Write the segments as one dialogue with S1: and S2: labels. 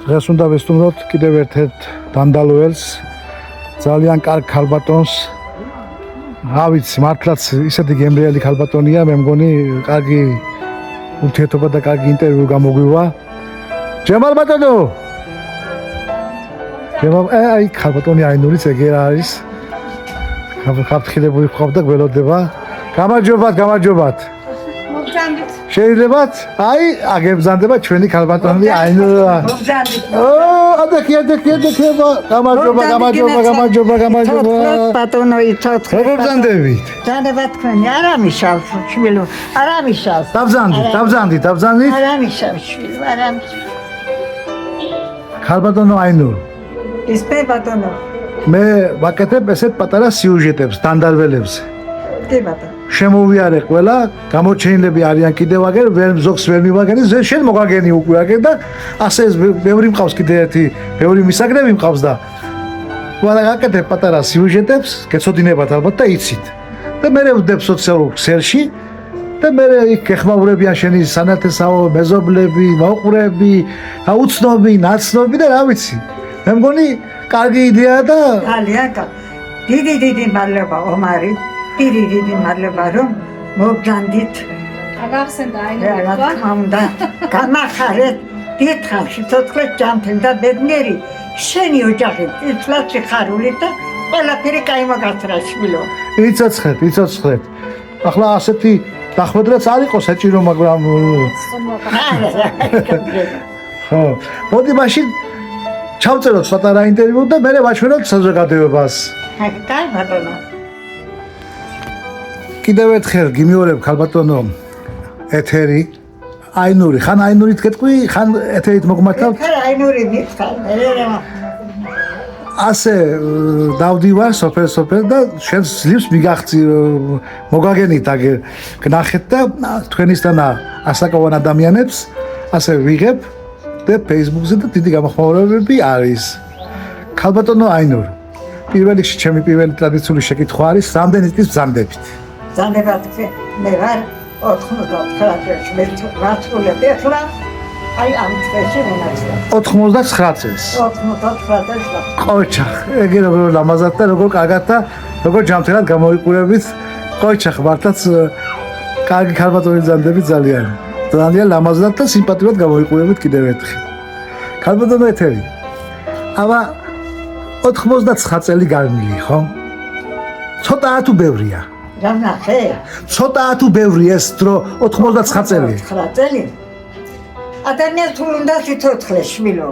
S1: დღეს უნდა ვესტუმროთ კიდევ ერთ დანდალოელს, ძალიან კარგ ქალბატონს. რა ვიცი, მართლაც ისეთი გემრიელი ქალბატონია, მე მგონი კარგი ურთიერთობა და კარგი ინტერვიუ გამოგვივა. ჯემალ ბატონო. ჯემალ, აი ქალბატონი აინურიც ეგ არის. გაფრთხილებული ხავდა გველოდება. გამარჯობათ.
S2: მოგზანდით.
S1: შეიძლებათ? აი, აგებზანდება ჩვენი ქალბატონი აინურა.
S2: მოგზანდით.
S1: ოდექება. გამარჯობა.
S2: ბატონო იცოცხლე.
S1: როგორ ბზანდებით?
S2: ბზანდება თქვენი, არ ამიშავს შვილო, არ ამიშავს.
S1: დავზანდით.
S2: არ ამიშავს შვილო, არ ამიშავს.
S1: ქალბატონო აინურ.
S2: ის ბატონო.
S1: მე ვაკეთებ ესეთ პატარა სიუჟეტებს, დანდალველებს.
S2: კი ბატონო.
S1: შემოვიარე ყველა, გამოჩენილები არიან კიდევ აგერ, ზოგს ვერ მივაგენი, შენ მოგაგენი უკვე აგერ და ასე ეს ბევრი მყავს კიდევ ერთი, ბევრი მისაგრები მყავს და ყველა გაკეთებ პატარა სიუჟეტებს, გეცოდინებათ ალბათ და იცით. და მე ვდებ სოციალურ ქსელში და მე იქ გეხმაურებიან შენი სანათესაო მეზობლები, მოყვრები, აუცნობი, ნაცნობი და რა ვიცი. მე მგონი კარგი იდეაა და
S2: ძალიან კარგი. დიდი მადლობა ომარი. დიდი მადლობა რომ მოგზანდით.
S3: აგახსენდა
S2: რა თქმა უნდა, გამახარეთ დიდხანს სიცოცხლეს ჯანმრთელი და ბედნიერი შენი ოჯახი წილად სიხარული და ყველაფერი კაი მოგაცრა შვილო.
S1: იცოცხლეთ. ახლა ასეთი დახვედრაც არ იყო საჭირო, მაგრამ ხო. მოდი მაშინ ჩავწეროთ პატარა ინტერვიუ და მე ვაჩვენოთ საზოგადოებას.
S2: კაი ბატონო.
S1: კიდევ ერთხელ გიმეორებ ქალბატონო ეთერი აინური ხან აინურით გეტყვი ხან ეთერით მოგმართავ
S2: აინური მითხარ
S1: ასე დავდივარ სოფელ და შენს ძლივს მიგახცი მოგაგენით აგერ გნახეთ და თქვენისთანა ასაკოვან ადამიანებს ასე ვიღებ და Facebook-ზე და დიდი გამოხმაურებები არის ქალბატონო აინურ პირველ რიგში ჩემი პირველი ტრადიციული შეკითხვა არის რამდენი წლის ბრძანდებით
S2: ზანდებათ მე ვარ 99 წელს მე ვაცრულები ახლა აი ამ წელში მენაცვლა
S1: 99 წელს
S2: 99 წელს
S1: ყოჩახ ეგ როგორ ლამაზად და როგორ კარგად და როგორ ჯანმრთელად გამოიყურებით ყოჩახ მართლაც კარგი ქალბატონი ზანდები ძალიან ლამაზად და სიმპათიურად გამოიყურებით კიდევ ერთხელ ქალბატონო ეთერი აბა 99 წელი გარნილი ხო ცოტაა თუ ბევრია
S2: რამახე?
S1: ცოტაა თუ ბევრი ეს დრო 99 წელი.
S2: 99 წელი. ადამიანს თუ უნდა სიცოცხლე შვილო,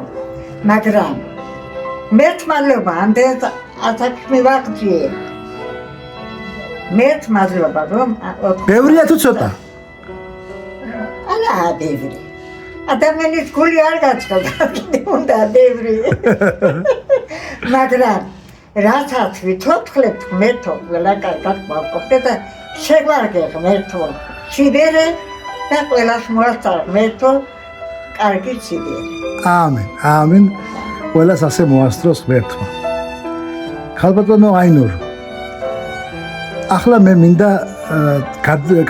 S2: მაგრამ მერთ მადლობა ამდენ ასაკს მივაღწიე. მერთ მადლობა რომ
S1: ბევრია თუ ცოტა?
S2: არა ბევრი. ადამიანის გული არ გაწყდა, უნდა ბევრი. მაგრამ რასაც ვიცოცხლებ ღმერთო, ყველა კარგად მოვყოფდე და შეგვარგე ღმერთო, სიბერე და ყველას მოასწარ ღმერთო, კარგი სიბერე.
S1: ამენ. ყველას ასე მოასწროს ღმერთმა. ქალბატონო აინურ. ახლა მე მინდა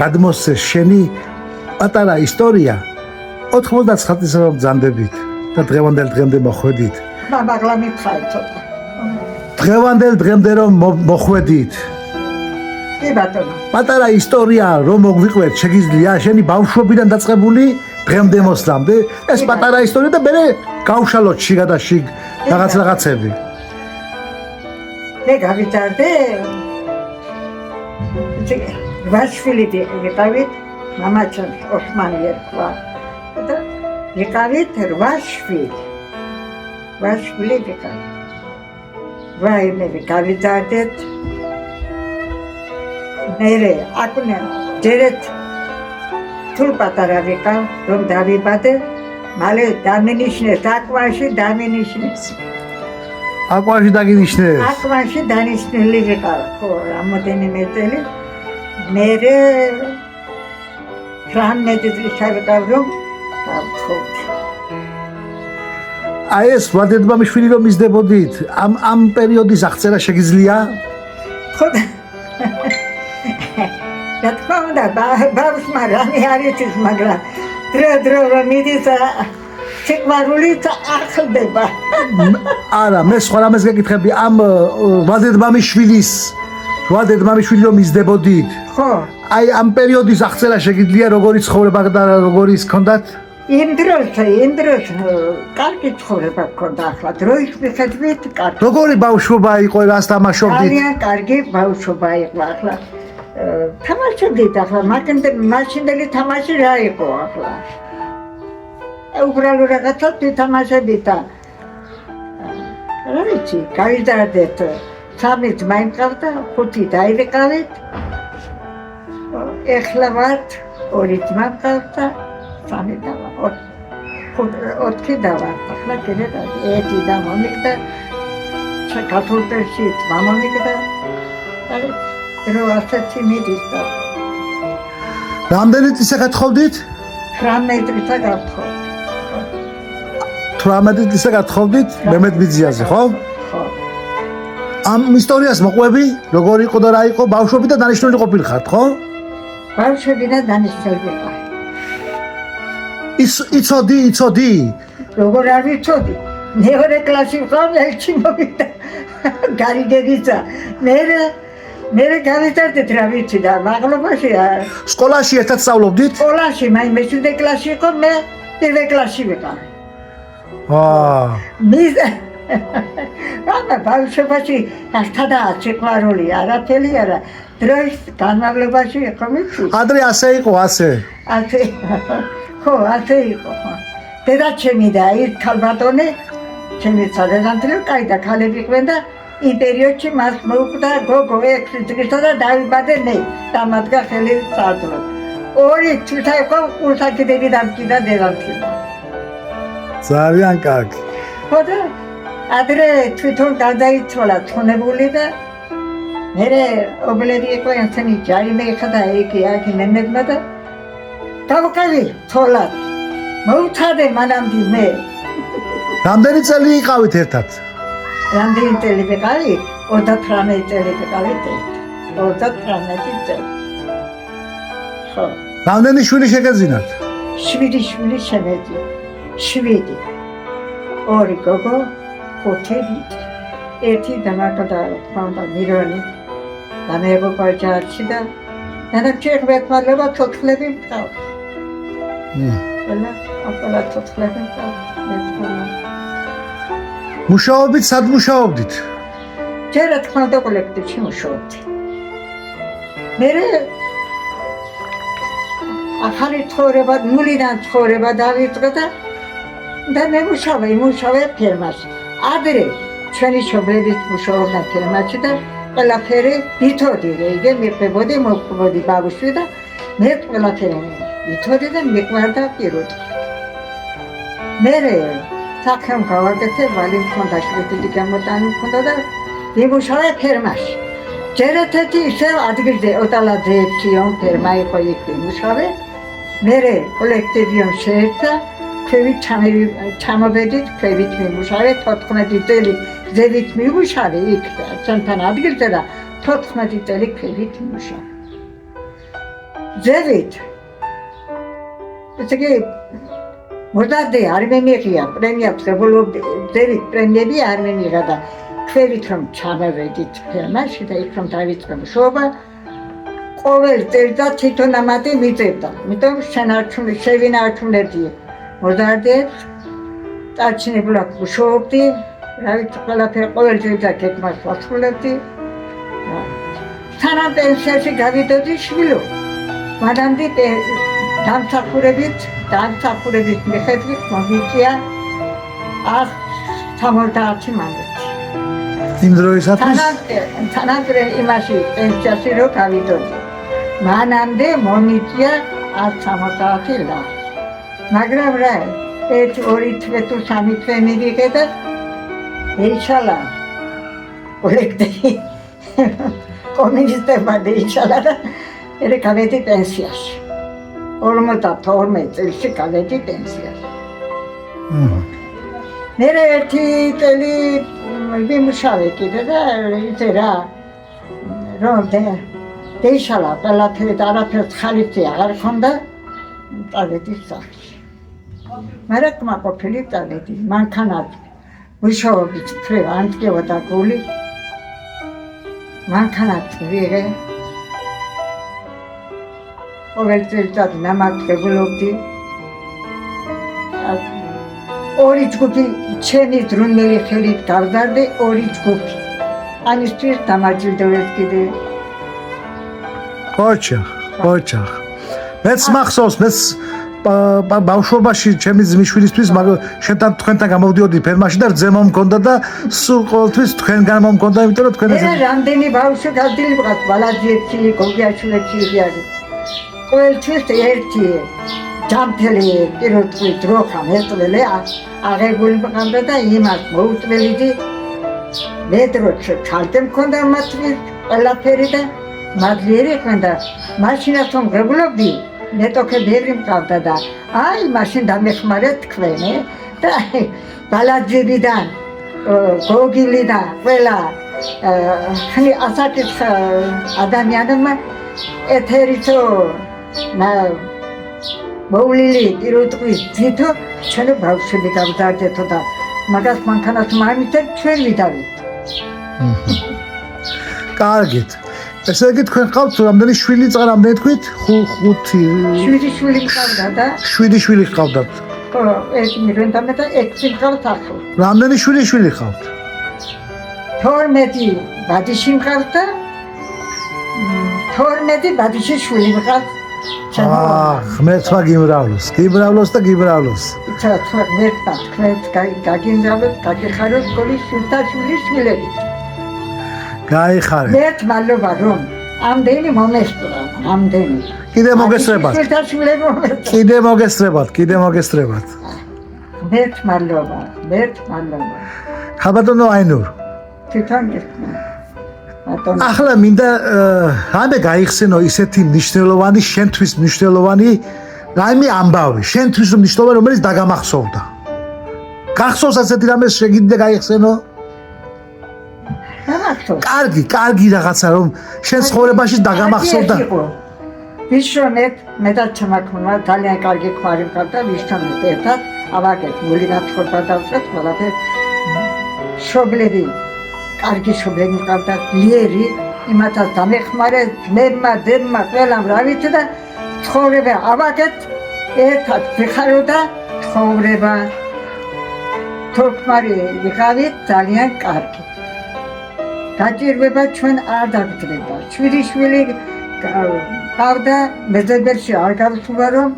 S1: გადმოსცე შენი პატარა ისტორია 99 წელს რომ ბრძანდებით და დღევანდელ დღემდე მოხვედით.
S2: მაღლა მითხარი ცოტა.
S1: დღევანდელ დღემდე რომ მოხვედით.
S2: კი ბატონო.
S1: პატარა ისტორია რომ მოგვიყვეთ შეგიძლია შენი ბავშვობიდან დაწყებული დღემდე მოსლამდე ეს პატარა ისტორია და მე გავშალოთ შიგა და შიგ რაღაცები.
S2: მე გავიტარდე ვაშვილი ვიყავით მამაჩემ ოსმანი ერქვა და ვიყავით 8 შვილი ვიყავით ვაიმე გავიტარდეთ მერე აკუნე ჯერეთ თუ პატარა ვიყავ რომ დავიბადე მალე დამენიშნეს აკვაში დამენიშნეს
S1: აკვაში დაგინიშნეს
S2: აკვაში დანიშნული ვიყავ ხო რამოდენიმე წელი მერე 18 წლის ვიყავ რომ დავთხოვდი
S1: აი ეს ვადედმამიშვილი რომ მისდებოდით ამ პერიოდის აღწერა შეგიძლია?
S2: ხო რა თქმა უნდა ბავშვმა რამე არ იცის მაგრამ დრო რომ მიდის სიყვარულით ახლდება.
S1: არა, მე სხვა რამეს გეკითხები ამ ვადედმამიშვილის რომ იზრდებოდით.
S2: ხო,
S1: აი ამ პერიოდის აღწერა შეგიძლია როგორი ცხოვრება და როგორი ჰქონდათ?
S2: იმ დროს კარგი ცხოვრება გქონდა ახლა დროის მიხედვით კარგი.
S1: როგორი ბავშვობა იყო, რას თამაშობდით?
S2: ძალიან კარგი ბავშვობა იყო ახლა. თამაშობდით ახლა, მაშინდელი თამაში რა იყო ახლა? უბრალო რაღაცას ვითამაშებდით და რა ვიცი, გავიზარდეთ. 3 ძმა იმყავდა, 5 დაივიყავით. ეხლა ვართ 2 ძმა მყავდა, 3 დავარ. 4 დავარ. ახლა კიდე 1 და მომიგდა. საქართველოში ძმა მომიგდა. დრო ასეთი მიდის და
S1: რამდენი წელი გათხოვდით?
S2: 18 წელი გავთხოვდი.
S1: 18 წელი გათხოვდით მემედ ბიძიაზე, ხო?
S2: ხო.
S1: ამ ისტორიას მოყვები, როგორ იყო და რა იყო, ბავშვები და დანიშნული ყოფილიყართ, ხო?
S2: ბავშვები და დანიშნული ვიყავ.
S1: იცოდი.
S2: როგორ არ ვიცოდი. მეორე კლასში ვიყავ, ერთი მოვიდა. გარიგებიცა. მე გავიზარდეთ რა ვიცი და მაღლობაში
S1: სკოლაში ერთად სწავლობდით?
S2: სკოლაში, მე-3 კლასში იყო, მე 1 კლასში ვიყავ. რა ბავშვობაში ახთაა სიყვარული, არაფერი არა. დროის განმავლობაში იყო მიცი.
S1: ადრე ასე იყო, ასე.
S2: ხო, ასე იყო. დედაჩემი და ის ქალბატონი, ჩემი სადედანთლო, კაი და ქალები იყვნენ და იმ პერიოდში მას მოუკვდა გოგო 6 წლისა და დაიბადე მე. დამადგა ხელი წარდო. 2 თვით იყო ურთაკიდები დამკიდა დედანთლო.
S1: ძალიან კარგი.
S2: ხო და ადრე თვითონ გარდაიცვალა ცხონებული და მე ობლედი იყო ესენი ჯარი მეიხდა იქ მემედმა და გავყევი თოლად. მოუცადე მანამდე მე.
S1: რამდენი წელი იყავით ერთად?
S2: რამდენი წელი ვიყავით? 38 წელი ვიყავით. 38 წელი. ხო.
S1: რამდენი შვილი შეგეძინათ?
S2: 7 შვილი შემეძინა. 7. 2 გოგო, 5 ვიტი. 1 დამაკდა ფანდა მილიონი. და მე გოჯარში და დანარჩენ მეთმალება ცოცხლები მყავს. ყველა ცოცხლები მყავს.
S1: მუშაობით სად მუშაობდით?
S2: ჯერ რა თქმა უნდა კოლექტივში მუშაობდი. მე ახალი ცხოვრება, ნულიდან ცხოვრება დავიწყე და მე მუშავე ფერმაში. ადრე ჩვენი მშობლებით მუშაობდნენ ფერმაში და ყველაფერი ვითოდი, რეგე მიყვებოდი, მოვყვებოდი ბავშვი და მე ყველაფერი ვითოდი და მიყვარდა პირუტყვი. მე საქმე გავაკეთე, ვალი მქონდა, შვილი გამოტანი მქონდა და ვიმუშავე ფერმაში. ჯერ ერთ-ერთი ისევ ადგილზე ოტალაძეებშიონ ფერმა იყო იქ ვიმუშავე. მე კოლექტივიონ შეერთა, ქვევით ჩამოვედით, ქვევით ვიმუშავე, 14 წელი ზევით მივუშავე იქ ჩემთან ადგილზე და 14 წელი ქვევით ვიმუშავე. ზევით ესე იგი მოდადე არ მემიღია პრემია trebulobdi ზევით პრემიები არ მემიღა და ქვევით რომ ჩამოვედით ფერმაში და იქ რომ დავიწყე მუშაობა ყოველ წელს თვითონ ამათი მიწევდა. იმიტომ შევინარჩუნებდი მოდადებს წარჩინებლად მუშაობდი, რა ვიცი ყველაფერი ყოველ წელს გეკმას ვასრულებდი. თანამ პენსიაში გავიდოდი შვილო. მანამდე დამსახურებით მიხედვით მოგიწია 170 მანდატი.
S1: იმ დროისათვის
S2: თანამდე იმაში პენსიაში რო გავიდოდი. მანამდე მომიწია 170 ლარი. მაგრამ რა 1-2 თვე თუ 3 თვე მივიღე და ეიშალა კოლექტივი კომუნისტებმა ეიშალა და მე გავედი პენსიაში. 52 წელში გავედი პენსიაში. მე ერთი წელი ვიმუშავე კიდე და ისე რა რომ ეიშალა ყველაფერი და არაფერს ხალიფი აღარ ქონდა წავედი სახლში. მაგრამ კმაყოფილი წადედი მანქანად მუშაობით ფრე ანტკევოდა გული მანქანად ვიღე ყოველ წელიწად ნამარხებულობდი ორი ჯგუფი ჩემი დრუნელი ხელით გავდარდე ორი ჯგუფი ამისთვის დამაჯილდოვეს კიდე
S1: ოჩახ მეც მახსოვს მეც ბავშვობაში ჩემი ძმისშვილისთვის შენთან თქვენთან გამოვდიოდი ფერმაში და ძემო მქონდა და სულ ყოველთვის თქვენგან მომქონდა იმიტომ რომ თქვენ
S2: ეს რამდენი ბავშვი გადილი ვიყავ ბალაძიებში გოგიაშვილებში ვიარი ყოველთვის ერთი ჯამთელი პიროთი დროხა მეტველი აღებული მყავდა და იმას მოუტვლიდი მეტროჩე ჩალტე მქონდა მათი ყველაფერი და მადლიერი ხმდა მაშინაც მომღებულობდი მეტოქე ბევრი მყავდა და აი მაშინ დამეხმარე თქვენი და ბალაძიებიდან გოგილიდან ყველა ხნი ასაკის ადამიანებმა ეთერითო მოვლილი პირუტყვის ძითო ჩვენო ბავშვები გავზარდეთო და მაგას მანქანას მამითებ ჩვენ ვიდავით
S1: კარგით ესე იგი თქვენ ყავთ რამდენი შვილი წა რამდენი თქვით? 5
S2: შვილი მყავდა და
S1: 7 შვილი ყავდათ.
S2: ხო, ეს მირენდამე და 6 მყავთ ახლა.
S1: რამდენი შვილი ყავთ?
S2: 12 ბადიში მყავთ და 12 ბადიში შვილი მყავთ.
S1: ღმერთმა გიმრავლოს და გიმრავლოს.
S2: ღმერთმა გაგიმრავლოს, გაგიხაროს გოლის შვილთა შვილები.
S1: გაიხარე.
S2: მერთ მადლობა რომ ამდენი მომესწრა, ამდენი.
S1: კიდე მოგესწრებათ. კიდე მოგესწრებათ.
S2: მერთ მადლობა.
S1: ხაბატონო აინურ.
S2: თვითონ გიხსნა.
S1: ახლა მინდა რამე გაიხსენო ისეთი მნიშვნელოვანი შენთვის მნიშვნელოვანი რაიმე ამბავი, შენთვის მნიშვნელოვანი რომელიც დაგამახსოვდა. გახსოვს ასეთი რამე შეგიძლია გაიხსენო? კარგი რაღაცა რომ შენ ცხოვრებაში დაგამახსოვდა.
S2: ვიშრომეთ მე და ჩემაკმა ძალიან კარგი ქმარი მყავდა ვიშრომეთ ერთად ავაგეთ მულინად ხორბა დავწეთ ყველაფერი შობლები კარგი შობლები მყავდა ძლიერი იმათაც დამეხმარე ძმებმა დებმა ყველამ რა ვიცი და ცხოვრება ავაგეთ ერთად ვიხაროდა ცხოვრება თოქმარი ვიყავით ძალიან კარგი გაჭირვება ჩვენ არ დაგჭირდება. შვილი გავდა მეზობელში არ გავსულა რომ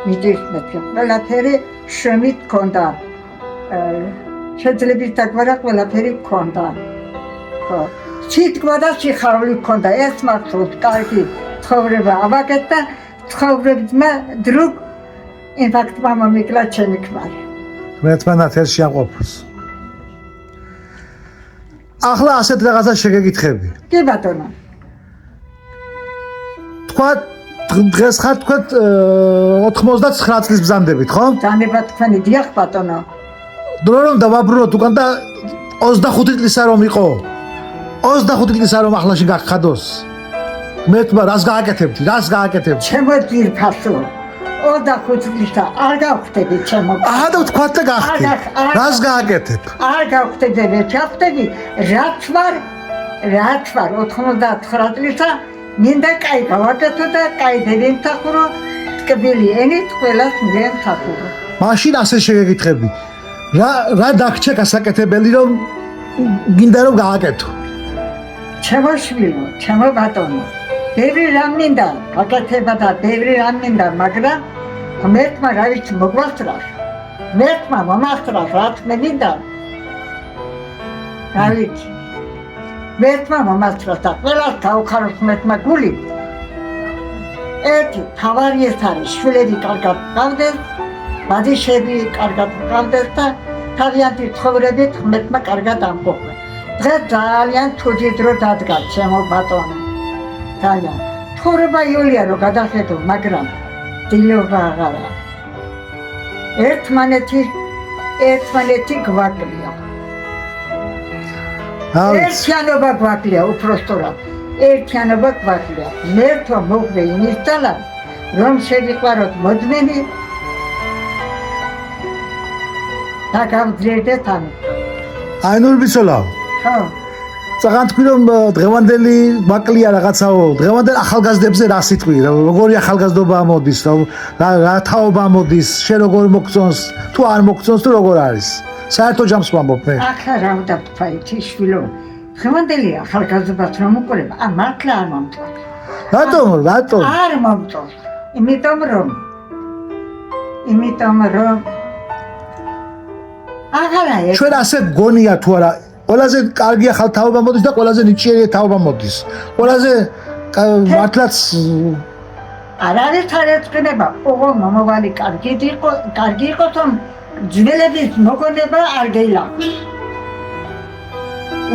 S2: მიჭირდა ყველაფერი შემით ქონდა. შეძლებით დაგვარა ყველაფერი ქონდა. ხო. სიტყვა და სიხარული ქონდა. ეს მართლაც კარგი ცხოვრება ავაგეთ და ცხოვრებმა დრუგ ინფარქტმა მომიკლა ჩემი ქმარი.
S1: ღმერთმა ნათელში აყოფოს. ახლა ასეთ რაღაცა შეგეკითხები.
S2: კი ბატონო.
S1: თქვა დღეს ხარ თქვა 99 წლის ბრძანდებით, ხო?
S2: ბრძანდება თქვენი დიახ ბატონო.
S1: დრო რომ დავაბრუნოთ უკან და 25 წლისა რომ იყო. 25 წლისა რომ ახლაში გახადოს. მეთმა რას გააკეთებდი?
S2: ჩემო ძირფასო. 25 წლისა არ გავხდები ჩემო.
S1: აჰა და თქვა და გახდი. რას გააკეთებ?
S2: არ გავხდები, ჩავხდები. რაც ვარ 99 წლისა მინდა კაი გავაკეთო და კაი დედემთახურო ტკბილი ენით ყველას მიემთახურო.
S1: მაშინ ასე შეგეკითხები. რა დაგჭე გასაკეთებელი რომ გინდა რომ გააკეთო?
S2: ჩემო შვილო, ჩემო ბატონო. ბევრი რამ მინდა გაკეთება და ბევრი რამ მინდა, მაგრამ ღმერთმა რა ვიცი მოგვასწრა. ღმერთმა მომასწრა რაც მე მინდა. რა ვიცი. ღმერთმა მომასწრა და ყველას გავხაროს ღმერთმა გული. ერთი თავარი ეს არის შვილები კარგად გყავდეს, ბადიშები კარგად გყავდეს და თავიანთი ცხოვრებით ღმერთმა კარგად ამყოფა. დღეს ძალიან თუჯი დრო დადგა ჩემო ბატონო. ძალიან. ცხოვრება იოლია რომ გადახედო, მაგრამ დილობა აღარა. ერთმანეთი გვაკლია. ერთიანობა გვაკლია, უпростоრად. ერთიანობა გვაკლია. მერთო მოგვე იმისთალა, რომ შევიყვაროთ მოძმენი დაგავძლიერდეთ ამით.
S1: აინური ბიცოლა.
S2: ხო.
S1: წაღან თქვი რომ დღევანდელი მაკლია რაღაცაო, დღევანდელ ახალგაზრდებზე რა სიტყვი, როგორი ახალგაზრდობა მოდის, რა თაობა მოდის, შენ როგორ მოგწონს, თუ არ მოგწონს თუ როგორ არის. საერთო ჯამს ვამბობ მე.
S2: ახლა რა უნდა თქვა იცი შვილო. დღევანდელი ახალგაზრდობას რომ უყურებ, მართლა არ მომწონს.
S1: რატომ?
S2: არ მომწონს. იმიტომ რომ აღარა
S1: ჩვენ ასე გონია თუ არა, ყველაზე კარგი ახალ თაობა მოდის და ყველაზე ნიჭიერი თაობა მოდის. ყველაზე მართლაც
S2: არ არის თარეცხება, ოღონდ მომავალი კარგი იყოს, რომ ძველების მოგონება არ გეილახოს.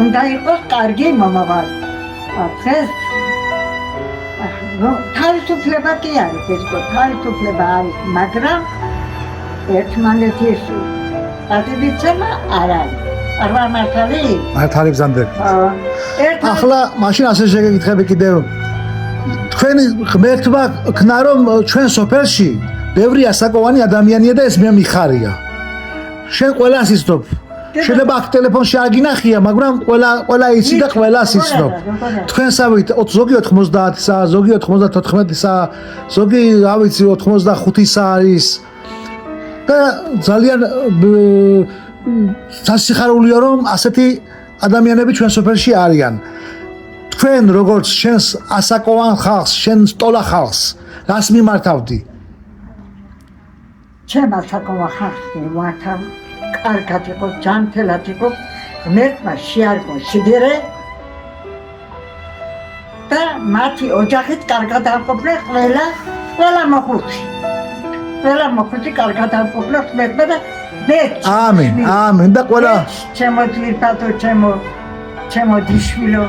S2: უნდა იყოს კარგი მომავალი. დღეს თავისუფლება კი არის, თავისუფლება არის, მაგრამ ერთმანეთის პატივიცემა არ არის. არ ვარ მართალი?
S1: მართალი ბზანდები. ახლა მაშინ ასე შეგეკითხები კიდევ. თქვენი ღმერთმა ქნა რომ ჩვენ სოფელში ბევრი ასაკოვანი ადამიანია და ეს მე მიხარია. შენ ყველას იცნობ. შეიძლება აქ ტელეფონში არ გინახია, მაგრამ ყველა იცი და ყველას იცნობ. თქვენსავით ზოგი 90-ისა, ზოგი 94-ისა, ზოგი რა ვიცი 85-ისა არის. და ძალიან სასიხარულია რომ ასეთი ადამიანები ჩვენ სოფელში არიან. თქვენ როგორც შენს ასაკოვან ხალხს, შენ სტოლა ხალხს, რას მიმართავდი?
S2: ჩემ ასაკოვან ხალხს მიმართავ, კარგად იყოს, ჯანმრთელად იყოს, ღმერთმა შეარგო სიბერე და მათი ოჯახით კარგად ამყოფლე ყველა მოხუცი. ყველა მოხუცი კარგად ამყოფლე ღმერთმა და
S1: ამინ და ყველა
S2: ჩემო ძირფათო, ჩემო დიშვილო.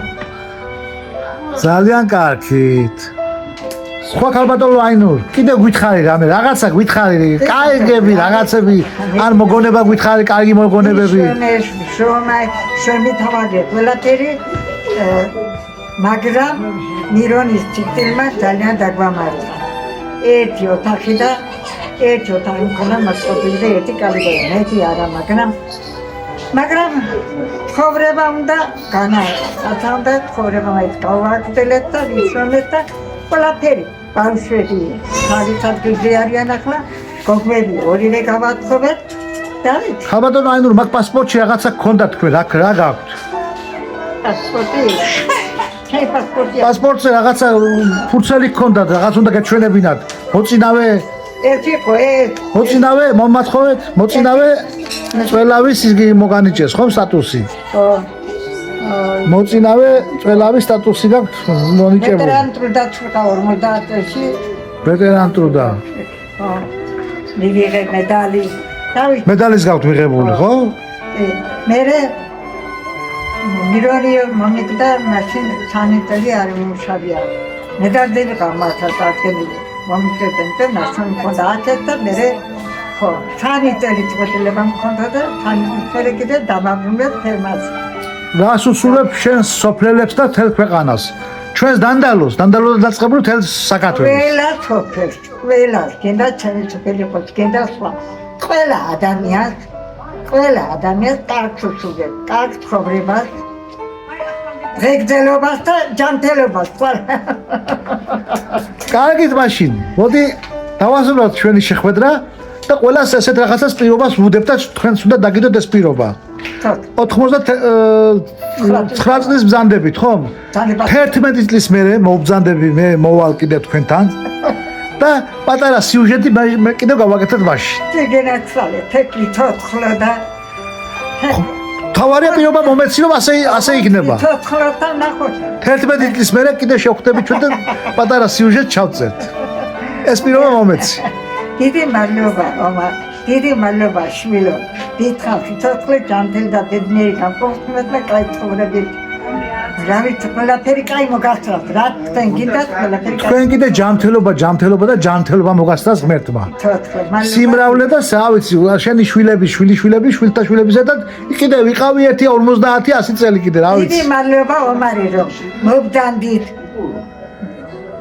S1: ძალიან კარგით. სხვა ქალბატონო აინურ, კიდე გითხარი რამე, რაღაცა გითხარი, კაიგები, რაღაცები, ან მოგონება გითხარი, კარგი მოგონებები.
S2: შენ თავადე ყველაფერი, მაგრამ მირონის ციხილმა ძალიან დაგვამართა. ერთი ოთახი და ერთი ოთახი მქონდა მასწავლებელი და ერთი კალიბრი, მეტი არა, მაგრამ ცხოვრება უნდა განაცხადოთ, ცხოვრება მაინც გავაგრძელეთ და ვისვამეთ და ყველაფერი ბავშვები თავის ადგილზე არიან ახლა, გოგმები ორივე გავათხოვეთ და
S1: ხალბატონო აინურ, მაგ პასპორტში რაღაცა გქონდა თქვენ, რა გაქვთ?
S2: პასპორტი? ჩემი პასპორტი.
S1: პასპორტზე რაღაცა ფურცელი გქონდა, რაღაც უნდა გეჩვენებინათ. მოწინავე
S2: ერთი ხო ეს.
S1: მოწინავე, მომმათხოვეთ, მოწინავე წველავის იგი მოგანიჭეს, ხო, სტატუსი?
S2: ხო.
S1: მოწინავე წველავის სტატუსი გაქვთ მონიჭებული.
S2: ვეტერან ტრუდა 50-ში.
S1: ვეტერან ტრუდა.
S2: ხო. მივიღე მედალი.
S1: მედალის გაქვთ მიღებული, ხო?
S2: მერე მირონი მომიგდა მაშინ სანიტარი არ მუშავია. მედალები გამართა წარდგენილი. მომიგდნენ და ნასან მქონდა აკეთ და მერე ხო, სანიტარი წვეთილება მქონდა და სანიტარი კიდე დამაბრუნეთ ფერმაზე.
S1: რას უსურვებ შენს სოფლელებს და თელ ქვეყანას? ჩვენს დანდალოს და დაწყებული თელ საქართველოს.
S2: ყველა სოფელს, ყველას, გენდა ჩემი სოფელი ხო, გენდა სხვა. ყველა ადამიანს კარგ უსურვებ, კარგ ცხოვრებას, ღეგრძელობას და ჯანმრთელობას.
S1: კარგით მაშინ, მოდი დავასრულოთ ჩვენი შეხვედრა და ყველას ესეთ რაღაცას პირობას ვუდებთ და თქვენს უნდა დაგიდოთ ეს პირობა. 99 წლის ბრძანდებით, ხო? 11 წლის მერე მოვბრძანდები, მე მოვალ კიდე თქვენთან და პატარა სიუჟეტი მე კიდევ გავაკეთებ მაშინ.
S2: შეგენაცვალე, თეკლი თოთხლა და
S1: თავარია პირობა მომეცი რომ ასე იქნება.
S2: თოთხლათან ნახოთ.
S1: 11 წლის მერე კიდე შევხვდებით ჩვენ და პატარა სიუჟეტ ჩავწერთ. ეს პირობა მომეცი.
S2: დიდი მადლობა, ომა. დიდი მადლობა, შვილო. დიდხანს თოთხლე ჯანმრთელი და ბედნიერი გამყოფნეთ და კაი ცხოვრებით. რა ვიცი, ყველაფერი კაი მოგასწრათ, რა თქვენ გინდათ ყველაფერი კაი.
S1: თქვენ კიდე ჯანმრთელობა და ჯანმრთელობა მოგასწრათ ღმერთმა.
S2: თოთხლე, მადლობა.
S1: სიმრავლე და რა ვიცი, შენი შვილები, შვილთა შვილებისა და კიდე ვიყავი 50-100 წელი კიდე, რა ვიცი.
S2: დიდი მადლობა, ომარი რომ მობდანდით.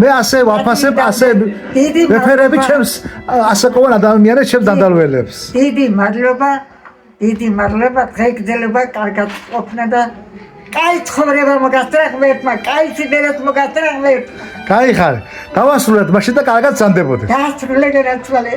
S1: მე ასე ვაფასებ, ასე ვეფერები ჩემს ასაკოვან ადამიანებს, ჩემს დანდალველებს.
S2: დიდი მადლობა, დიდი მადლობა, დღეგრძელება კარგად ყოფნა და კაი ცხოვრება მოგასწრა ღმერთმა, კაი სიბერეთ მოგასწრა ღმერთმა.
S1: კაი ხარ. დავასრულეთ მაშინ და კარგად ზანდებოდეთ.
S2: დაასრულე განაცვალე.